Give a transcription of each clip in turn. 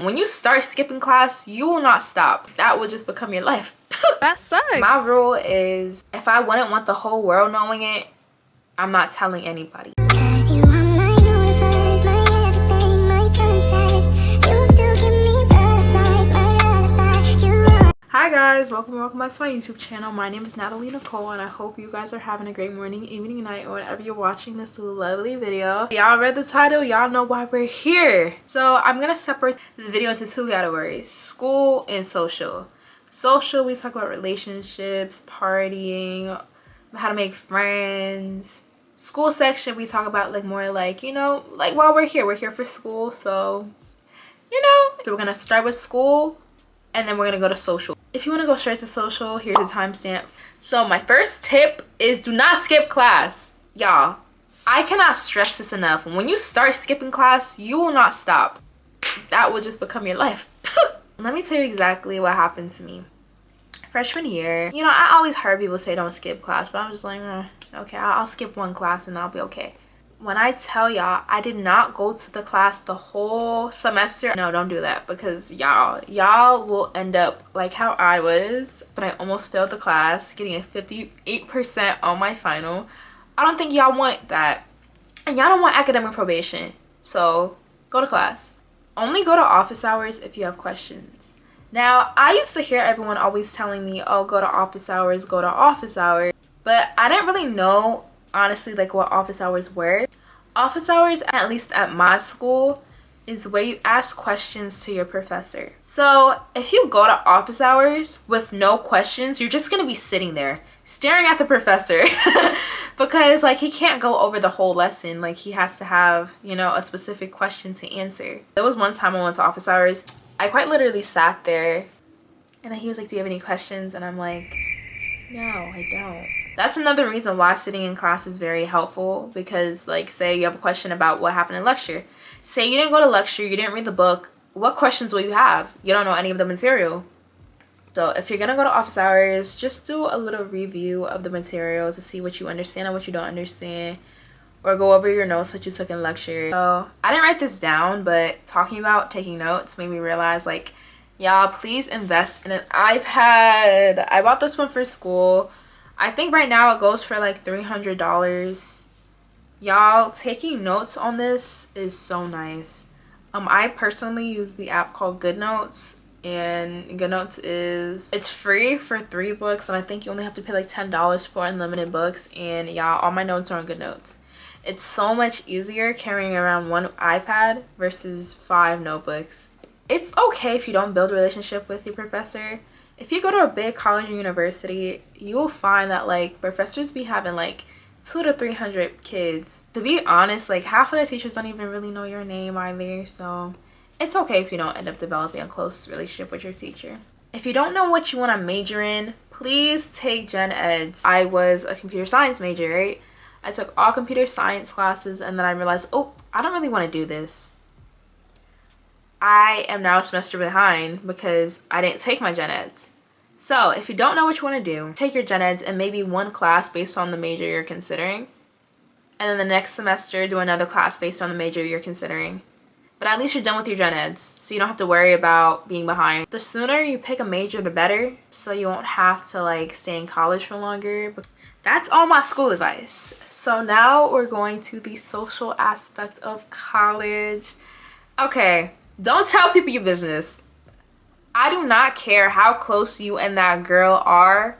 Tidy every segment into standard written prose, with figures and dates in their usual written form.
When you start skipping class, you will not stop. That will just become your life. That sucks. My rule is, if I wouldn't want the whole world knowing it, I'm not telling anybody. Hi guys, welcome back to my YouTube channel. My name is Natalie Nicole and I hope you guys are having a great morning, evening, night, or whenever you're watching this lovely video. Y'all read the title, y'all know why we're here. So I'm gonna separate this video into two categories: school and social. Social, we talk about relationships, partying, how to make friends. School section, we talk about like more like, you know, like while we're here for school, so you know. So we're gonna start with school and then we're gonna go to social. If you want to go straight to social, here's a timestamp. So my first tip is do not skip class. Y'all, I cannot stress this enough. When you start skipping class, you will not stop. That will just become your life. Let me tell you exactly what happened to me. Freshman year, you know, I always heard people say don't skip class, but I'm just like, okay, I'll skip one class and I'll be okay. When I tell y'all, I did not go to the class the whole semester. No, don't do that, because y'all will end up like how I was, but I almost failed the class, getting a 58% on my final. I don't think y'all want that, and y'all don't want academic probation. So go to class. Only go to office hours if you have questions. Now, I used to hear everyone always telling me, oh, go to office hours, go to office hours, but I didn't really know honestly like what office hours were. Office hours, at least at my school, is where you ask questions to your professor. So if you go to office hours with no questions, you're just gonna be sitting there staring at the professor because like he can't go over the whole lesson. Like he has to have, you know, a specific question to answer. There was one time I went to office hours, I quite literally sat there and then he was like, do you have any questions? And I'm like, no, I don't. That's another reason why sitting in class is very helpful, because like say you have a question about what happened in lecture. Say you didn't go to lecture, you didn't read the book, what questions will you have? You don't know any of the material. So if you're gonna go to office hours, just do a little review of the material to see what you understand and what you don't understand, or go over your notes that you took in lecture. So I didn't write this down, but talking about taking notes made me realize like, y'all, please invest in an iPad. I bought this one for school. I think right now it goes for like $300. Y'all, taking notes on this is so nice. I personally use the app called GoodNotes, and GoodNotes it's free for 3 books, and I think you only have to pay like $10 for unlimited books. And y'all, all my notes are on GoodNotes. It's so much easier carrying around one iPad versus 5 notebooks. It's okay if you don't build a relationship with your professor. If you go to a big college or university, you will find that like professors be having like 200 to 300 kids. To be honest, like half of the teachers don't even really know your name either. So it's okay if you don't end up developing a close relationship with your teacher. If you don't know what you want to major in, please take gen eds. I was a computer science major, right? I took all computer science classes and then I realized, oh, I don't really want to do this. I am now a semester behind because I didn't take my gen eds. So if you don't know what you want to do, take your gen eds and maybe one class based on the major you're considering. And then the next semester do another class based on the major you're considering. But at least you're done with your gen eds, so you don't have to worry about being behind. The sooner you pick a major, the better, so you won't have to like stay in college for longer. That's all my school advice. So now we're going to the social aspect of college. Okay. Don't tell people your business. I do not care how close you and that girl are.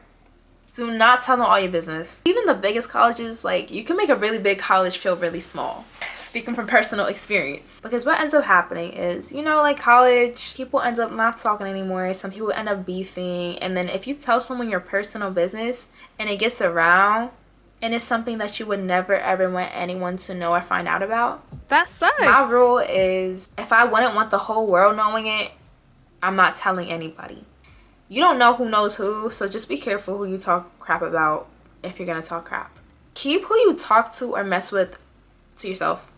Do not tell them all your business. Even the biggest colleges, like you can make a really big college feel really small. Speaking from personal experience. Because what ends up happening is, you know, like college, people end up not talking anymore. Some people end up beefing. And then if you tell someone your personal business and it gets around, and it's something that you would never ever want anyone to know or find out about. That sucks. My rule is, if I wouldn't want the whole world knowing it, I'm not telling anybody. You don't know who knows who, so just be careful who you talk crap about if you're gonna talk crap. Keep who you talk to or mess with to yourself.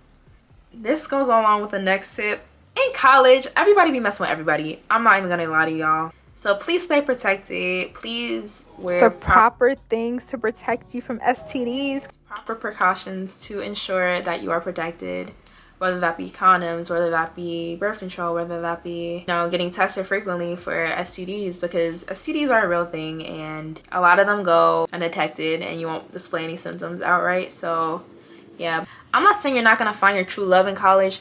This goes along with the next tip. In college, everybody be messing with everybody. I'm not even gonna lie to y'all. So please stay protected. Please wear the proper things to protect you from STDs. Proper precautions to ensure that you are protected. whether that be condoms, whether that be birth control, whether that be, you know, getting tested frequently for STDs, because STDs are a real thing and a lot of them go undetected and you won't display any symptoms outright. So yeah, I'm not saying you're not gonna find your true love in college.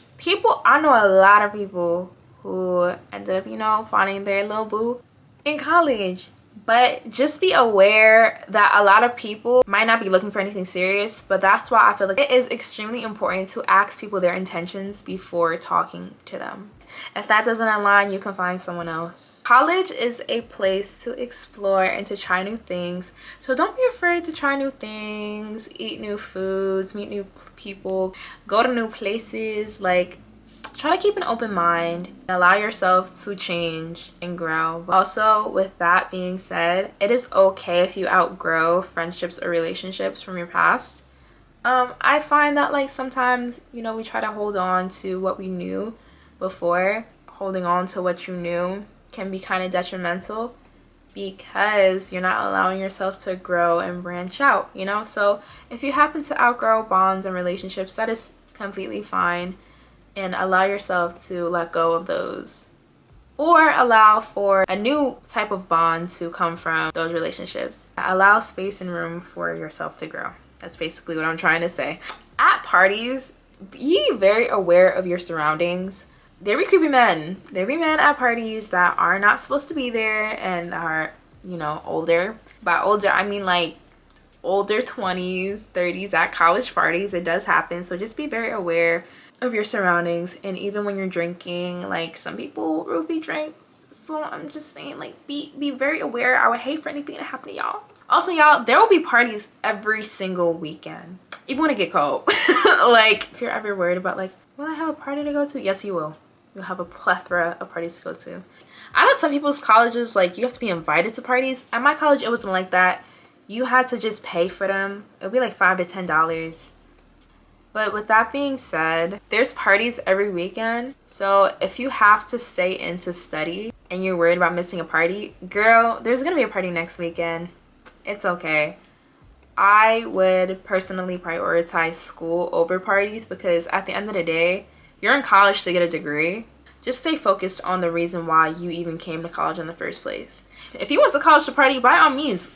I know a lot of people who ended up, you know, finding their little boo in college. But just be aware that a lot of people might not be looking for anything serious, but that's why I feel like it is extremely important to ask people their intentions before talking to them. If that doesn't align, you can find someone else. College is a place to explore and to try new things. So don't be afraid to try new things, eat new foods, meet new people, go to new places. Like, try to keep an open mind and allow yourself to change and grow. Also, with that being said, it is okay if you outgrow friendships or relationships from your past. I find that like sometimes, you know, we try to hold on to what we knew before. Holding on to what you knew can be kind of detrimental because you're not allowing yourself to grow and branch out, you know? So if you happen to outgrow bonds and relationships, that is completely fine. And allow yourself to let go of those, or allow for a new type of bond to come from those relationships. Allow space and room for yourself to grow. That's basically what I'm trying to say. At parties, be very aware of your surroundings. There be creepy men. There be men at parties that are not supposed to be there and are, you know, older. By older, I mean like older 20s, 30s at college parties. It does happen. So just be very aware of your surroundings. And even when you're drinking, like some people roofie drinks, so I'm just saying, like, be very aware. I would hate for anything to happen to y'all. Also, y'all, there will be parties every single weekend, even when it get cold. Like, if you're ever worried about like, will I have a party to go to? Yes, you will. You'll have a plethora of parties to go to. I know some people's colleges, like, you have to be invited to parties. At my college, it wasn't like that. You had to just pay for them. It would be like $5 to $10. But with that being said, there's parties every weekend. So if you have to stay in to study and you're worried about missing a party, girl, there's gonna be a party next weekend. It's okay. I would personally prioritize school over parties because at the end of the day, you're in college to get a degree. Just stay focused on the reason why you even came to college in the first place. If you went to college to party, by all means,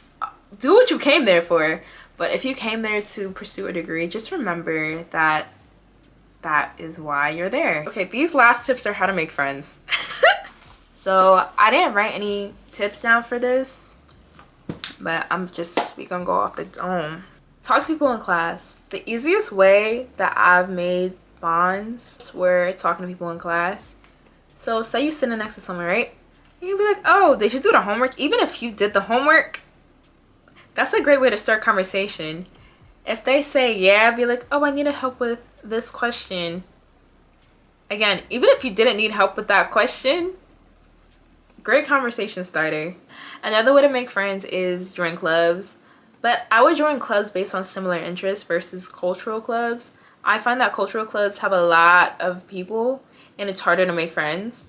do what you came there for. But if you came there to pursue a degree, just remember that that is why you're there. Okay, these last tips are how to make friends. So I didn't write any tips down for this, but we gonna go off the dome. Talk to people in class. The easiest way that I've made bonds were talking to people in class. So say you're sitting next to someone, right? You can be like, oh, did you do the homework? Even if you did the homework, that's a great way to start conversation. If they say yeah, be like, oh, I need help with this question. Again, even if you didn't need help with that question, great conversation starter. Another way to make friends is join clubs. But I would join clubs based on similar interests versus cultural clubs. I find that cultural clubs have a lot of people and it's harder to make friends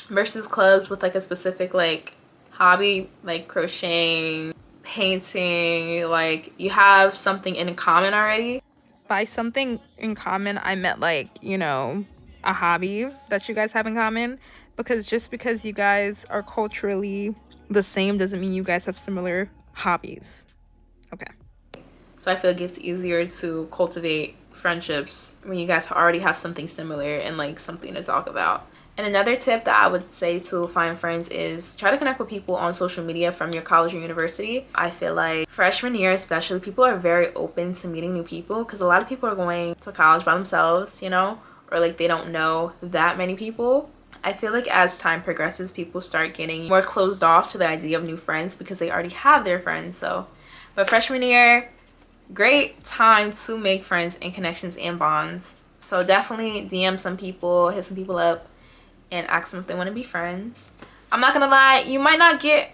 versus clubs with like a specific like hobby, like crocheting, painting. Like, you have something in common already. By something in common, I meant like, you know, a hobby that you guys have in common. Because just because you guys are culturally the same doesn't mean you guys have similar hobbies. Okay. So I feel like it's easier to cultivate friendships when you guys already have something similar and like something to talk about. And another tip that I would say to find friends is try to connect with people on social media from your college or university. I feel like freshman year especially, people are very open to meeting new people because a lot of people are going to college by themselves, you know, or like they don't know that many people. I feel like as time progresses, people start getting more closed off to the idea of new friends because they already have their friends. So, but freshman year, great time to make friends and connections and bonds. So definitely DM some people, hit some people up, and ask them if they want to be friends. I'm not gonna lie, you might not get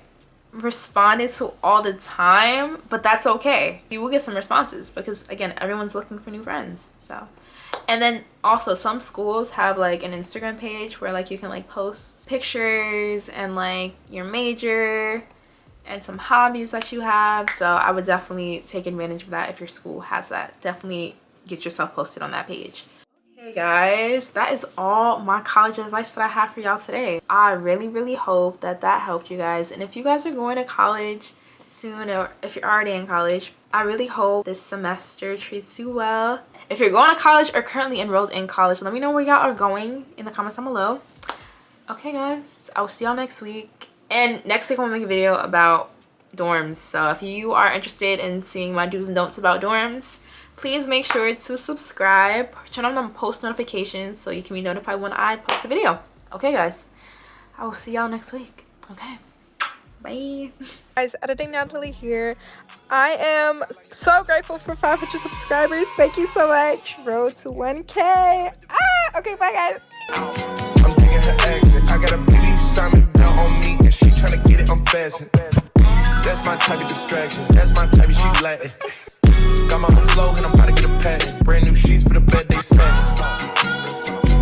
responded to all the time, but that's okay. You will get some responses because again, everyone's looking for new friends. So, and then also some schools have like an Instagram page where like you can like post pictures and like your major and some hobbies that you have. So I would definitely take advantage of that if your school has that. Definitely get yourself posted on that page. Okay, Guys, that is all my college advice that I have for y'all today. I really hope that helped you guys. And if you guys are going to college soon, or if you're already in college, I really hope this semester treats you well. If you're going to college or currently enrolled in college, let me know where y'all are going in the comments down below. Okay guys, I will see y'all next week. And next week I'm gonna make a video about dorms. So if you are interested in seeing my do's and don'ts about dorms, please make sure to subscribe, turn on the post notifications so you can be notified when I post a video. Okay guys, I will see y'all next week. Okay, bye. Guys, Editing Natalie here. I am so grateful for 500 subscribers. Thank you so much. Road to 1K. Okay, bye guys. I'm digging her accent. I got a beauty Simon down on me, and she tryna get it unfastened. That's my type of distraction. That's my type of she Latin. Got my own flow and I'm about to get a patent. Brand new sheets for the bed they satin.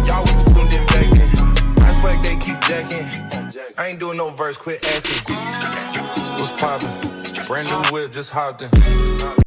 Y'all wasn't tuned in back then. I swear they keep jacking. I ain't doing no verse, quit asking. What's poppin'? Brand new whip, just hopped in.